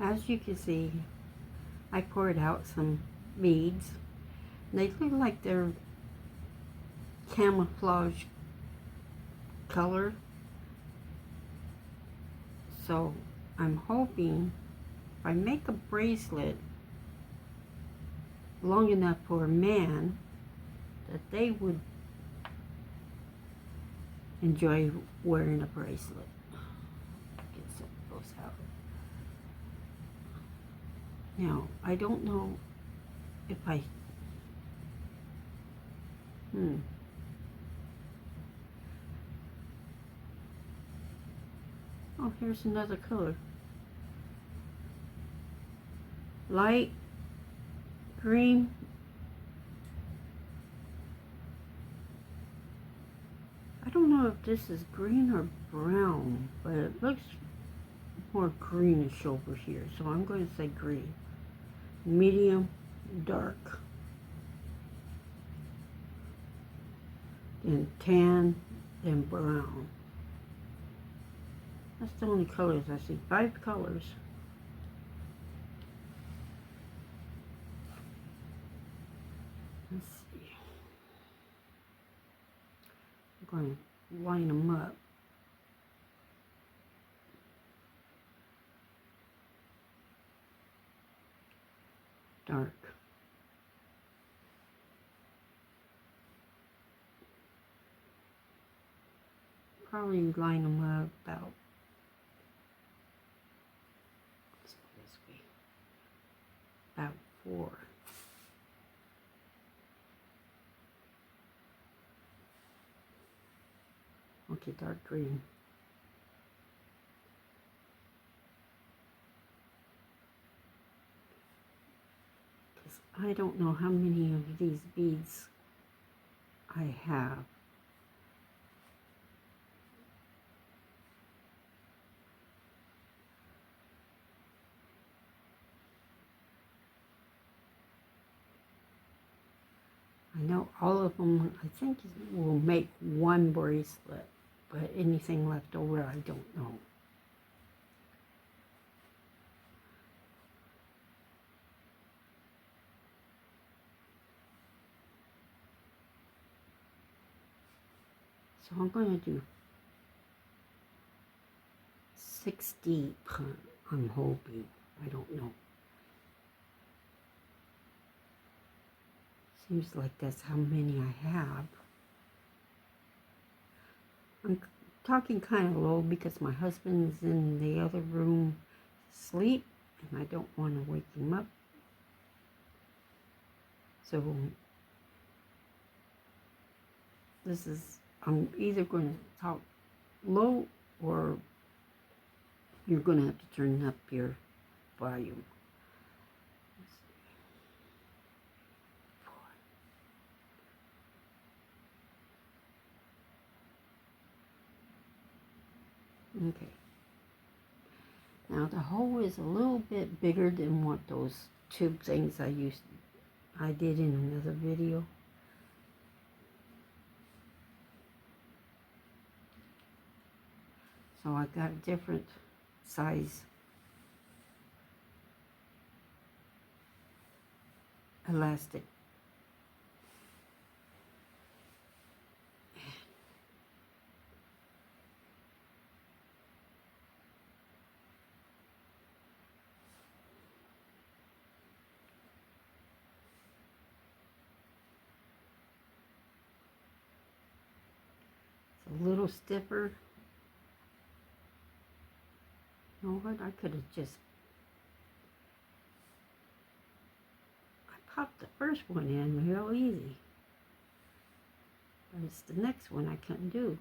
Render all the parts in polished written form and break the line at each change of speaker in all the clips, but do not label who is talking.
As you can see, I poured out some beads. They look like they're camouflage color. So I'm hoping if I make a bracelet long enough for a man, that they would enjoy wearing a bracelet. Get some of those out. Now, I don't know if I... Oh, here's another color. Light green. I don't know if this is green or brown, but it looks more greenish over here, so I'm going to say green. Medium dark. Then tan, then brown. That's the only colors I see. 5 colors. Let's see. I'm going to line them up. Dark. Probably line them up about, let's go this way, about 4. Okay, dark green. Because I don't know how many of these beads I have. I know all of them, I think, will make one bracelet, but anything left over, I don't know. So I'm going to do 6 deep, I'm hoping. I don't know. Seems like that's how many I have. I'm talking kind of low because my husband's in the other room asleep, and I don't want to wake him up. So this is, I'm either going to talk low or you're going to have to turn up your volume. Okay. Now the hole is a little bit bigger than what those tube things I did in another video. So I got a different size elastic. It's a little stiffer. You know what? I could have just popped the first one in real easy. But it's the next one I couldn't do.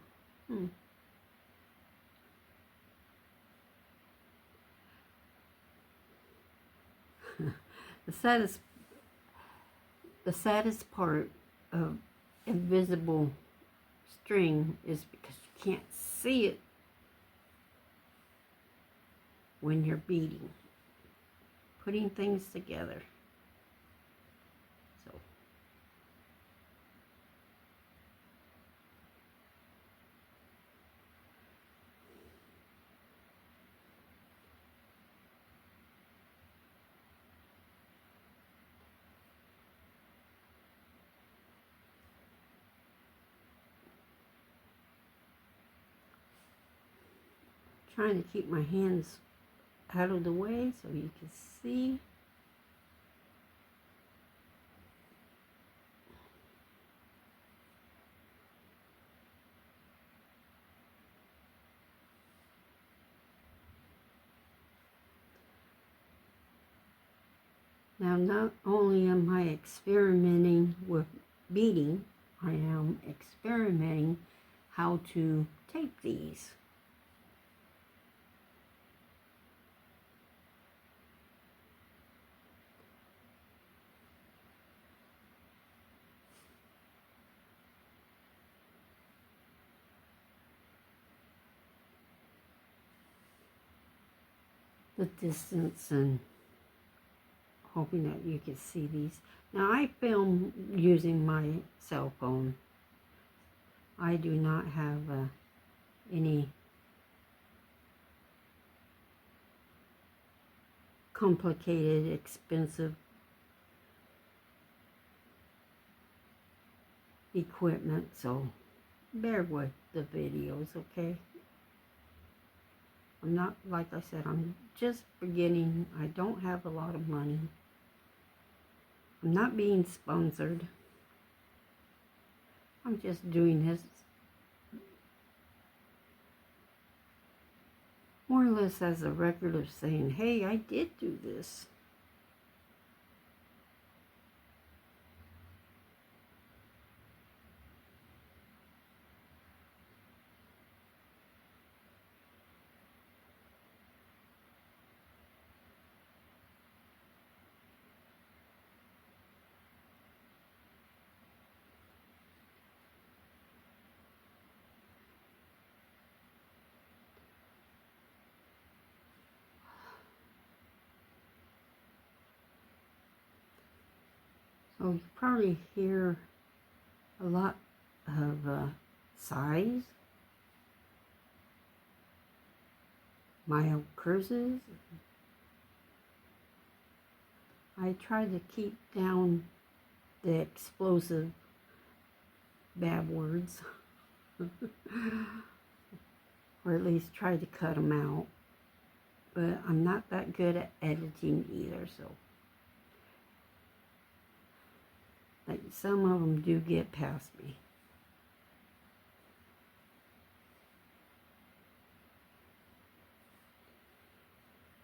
The saddest part of invisible string is because you can't see it when you're beading, putting things together. So Trying to keep my hands out of the way so you can see. Now, not only am I experimenting with beading, I am experimenting how to tape these. The distance and hoping that you can see these. Now I film using my cell phone. I do not have any complicated, expensive equipment, so bear with the videos, okay? I'm not, like I said, I'm just beginning. I don't have a lot of money. I'm not being sponsored. I'm just doing this more or less as a record of saying, hey, I did do this. So you probably hear a lot of sighs, mild curses. I try to keep down the explosive bad words, or at least try to cut them out. But I'm not that good at editing either, so like some of them do get past me.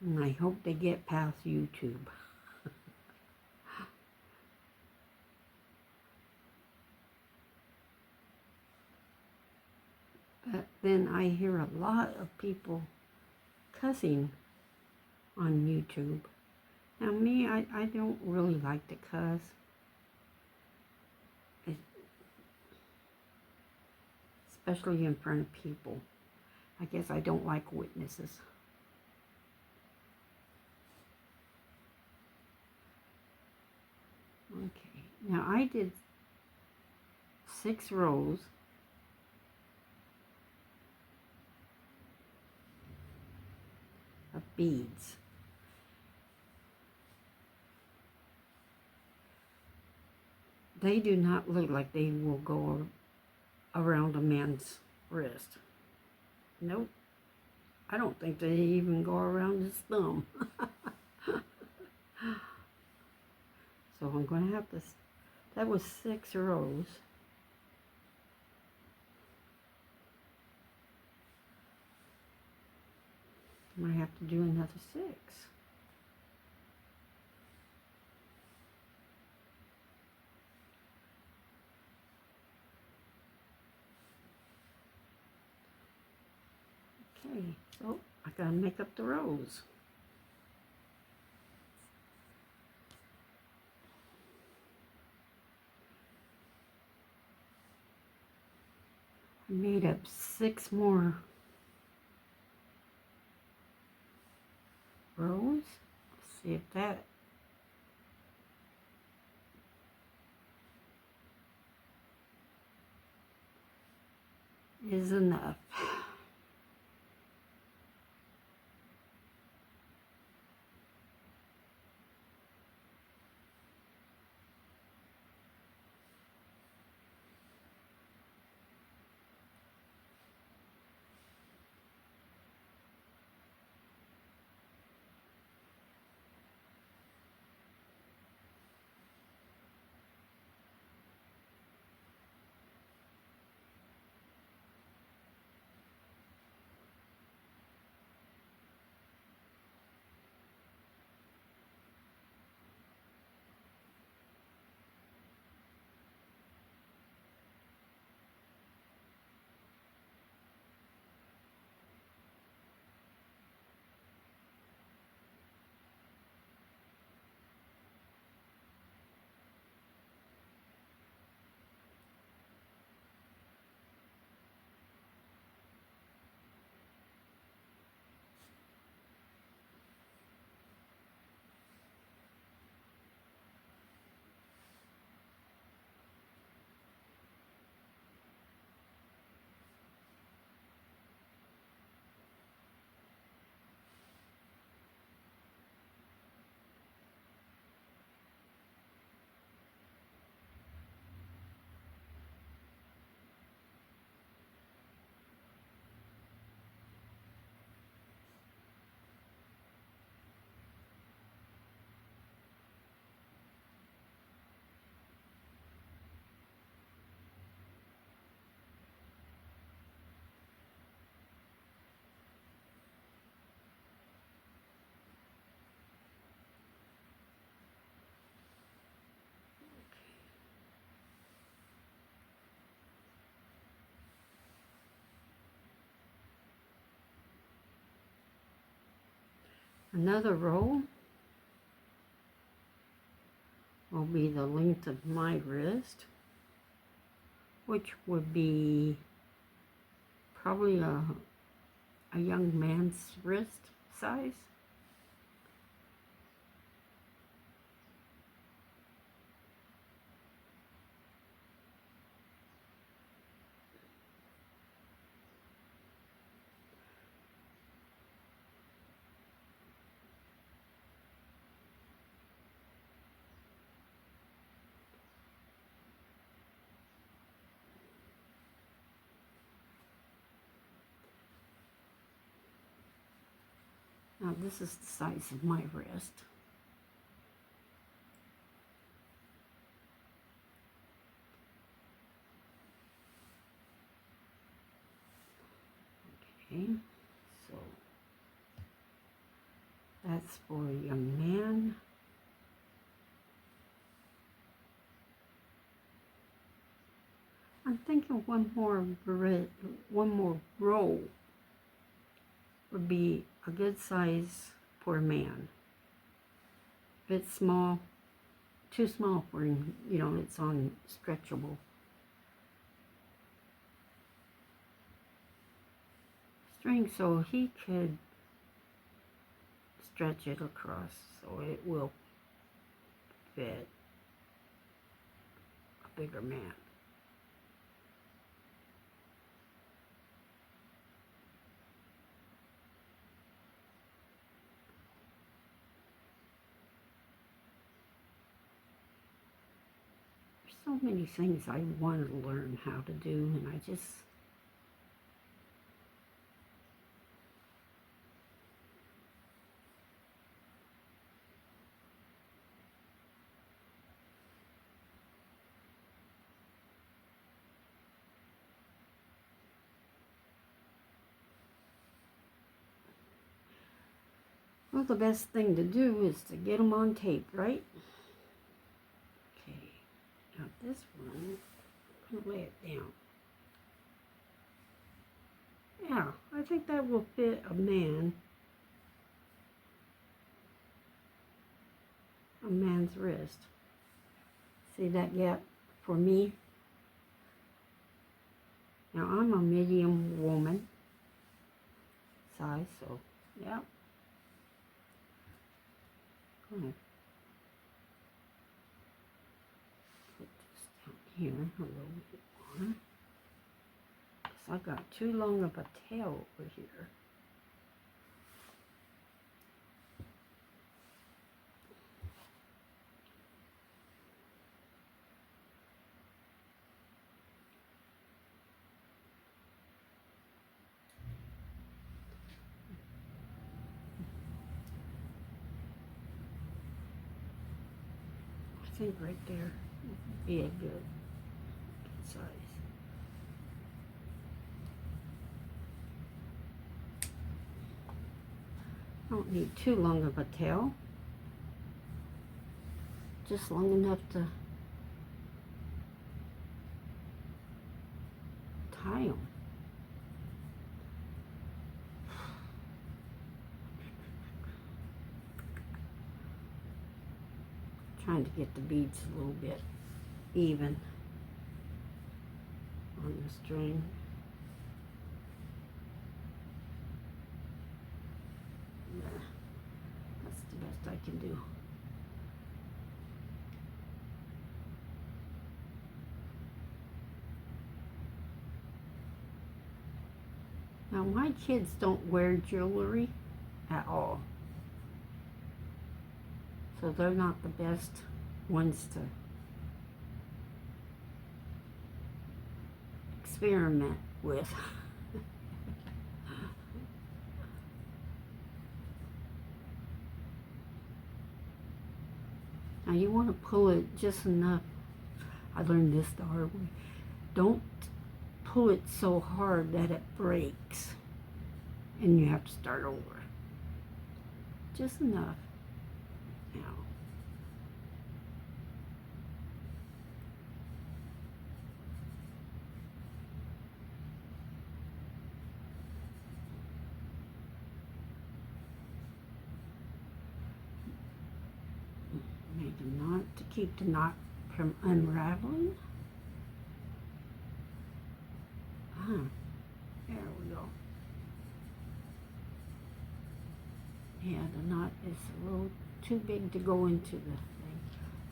And I hope they get past YouTube. But then I hear a lot of people cussing on YouTube. Now me, I don't really like to cuss. Especially in front of people. I guess I don't like witnesses. Okay, now I did 6 rows of beads. They do not look like they will go around a man's wrist. Nope. I don't think they even go around his thumb. So I'm going to have to, that was 6 rows. I might have to do another 6. Okay, so I gotta make up the rows. I made up 6 more rows. Let's see if that is enough. Another row will be the length of my wrist, which would be probably a young man's wrist size. Now this is the size of my wrist. Okay, so that's for a young man. I'm thinking one more row would be a good size for a man. If it's small, too small for him, you know, it's on stretchable string, so he could stretch it across so it will fit a bigger man. So many things I want to learn how to do, and I just well, the best thing to do is to get them on tape, right? Okay, now this one, I'm going to lay it down. Yeah, I think that will fit a man's wrist. See that gap for me? Now I'm a medium woman size, so yeah. I'm going to put this down here a little bit more, because I've got too long of a tail over here. I think right there would be a good size. Don't need too long of a tail, just long enough to tie them. Trying to get the beads a little bit even on the string. Yeah, that's the best I can do. Now my kids don't wear jewelry at all, so they're not the best ones to experiment with. Now you want to pull it just enough. I learned this the hard way. Don't pull it so hard that it breaks and you have to start over. Just enough. Now. knot to keep the knot from unraveling. There we go. Yeah, the knot is a little too big to go into the thing.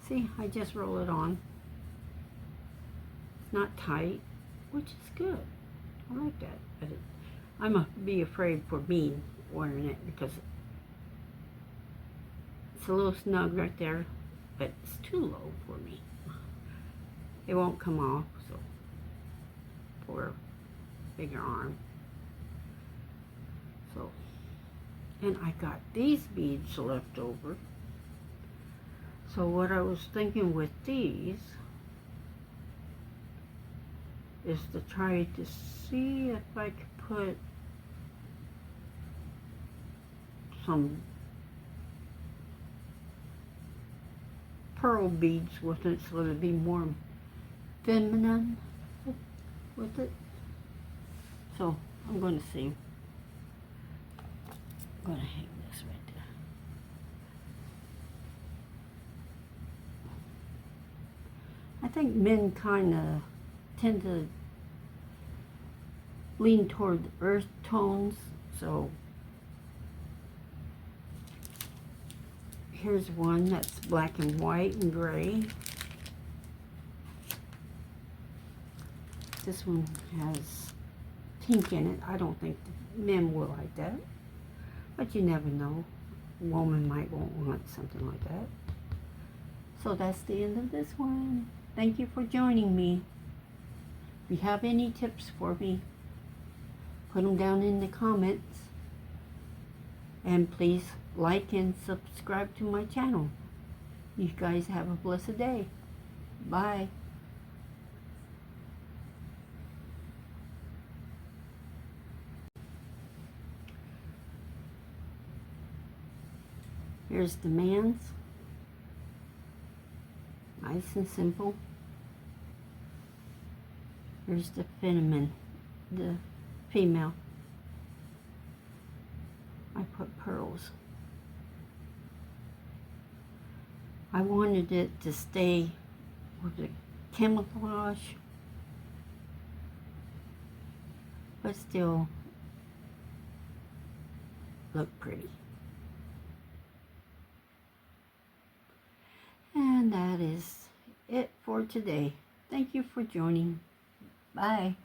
See, I just roll it on. It's not tight, which is good. I like that. But I'm be afraid for me wearing it because it's a little snug right there, but it's too low for me. It won't come off, so for a bigger arm. So, and I got these beads left over. So what I was thinking with these is to try to see if I could put some pearl beads with it so it'll be more feminine with it. So I'm going to see. I'm going to hang this right there. I think men kind of tend to lean toward earth tones, so here's one that's black and white and gray. This one has pink in it. I don't think the men will like that, but you never know. A woman might want something like that. So that's the end of this one. Thank you for joining me. If you have any tips for me, put them down in the comments. And please like and subscribe to my channel. You guys have a blessed day. Bye. Here's the man's. Nice and simple. Here's the feminine, the female. I put pearls. I wanted it to stay with the camouflage, but still look pretty. And that is it for today. Thank you for joining. Bye.